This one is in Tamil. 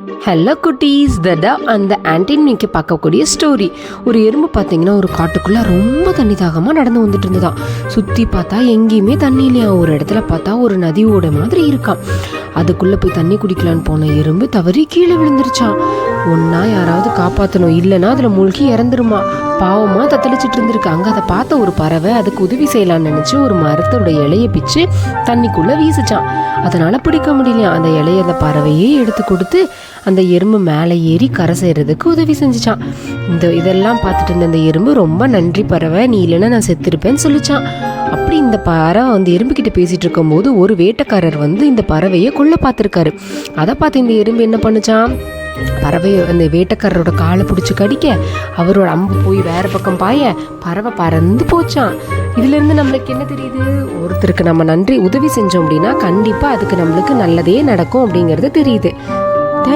ஹலோ குட்டீஸ், தடா அந்த ஆன்டின்மிக்கு பார்க்கக்கூடிய ஸ்டோரி. ஒரு எறும்பு பார்த்தீங்கன்னா ஒரு காட்டுக்குள்ளே ரொம்ப தண்ணி தாகமாக நடந்து வந்துட்டு இருந்ததான். சுற்றி பார்த்தா எங்கேயுமே தண்ணி இல்லையா. ஒரு இடத்துல பார்த்தா ஒரு நதியோட மாதிரி இருக்கான். அதுக்குள்ளே போய் தண்ணி குடிக்கலான்னு போன எறும்பு தவறி கீழே விழுந்துருச்சான். ஒன்றா யாராவது காப்பாற்றணும், இல்லைன்னா அதில் மூழ்கி இறந்துருமா. பாவமாக தத்தளிச்சிட்டு இருந்திருக்கு. அங்கே அதை பார்த்த ஒரு பறவை அதுக்கு உதவி செய்யலான்னு நினச்சி ஒரு மரத்தோட இலையை பிச்சு தண்ணிக்குள்ளே வீசிச்சான். அதனால் பிடிக்க முடியலையா. அந்த இலையை அந்த பறவையே எடுத்து கொடுத்து அந்த எறும்பு மேலே ஏறி கரை செய்கிறதுக்கு உதவி செஞ்சுச்சான். இதெல்லாம் பார்த்துட்டு இருந்த அந்த எறும்பு, ரொம்ப நன்றி பறவை, நீ இல்லைன்னா நான் செத்துருப்பேன்னு சொல்லிச்சான். அப்படி இந்த பறவை வந்து எறும்புக்கிட்ட பேசிகிட்டு இருக்கும்போது ஒரு வேட்டைக்காரர் வந்து இந்த பறவையை கொல்ல பார்த்துருக்காரு. அதை பார்த்து இந்த எறும்பு என்ன பண்ணுச்சான், பறவையை அந்த வேட்டைக்காரரோட காலை பிடிச்சி கடிக்க அவரோட அம்பு போய் வேற பக்கம் பாய பறவை பறந்து போச்சான். இதுலேருந்து நம்மளுக்கு என்ன தெரியுது, ஒருத்தருக்கு நம்ம நன்றி உதவி செஞ்சோம் அப்படின்னா கண்டிப்பாக அதுக்கு நம்மளுக்கு நல்லதே நடக்கும் அப்படிங்கிறது தெரியுது.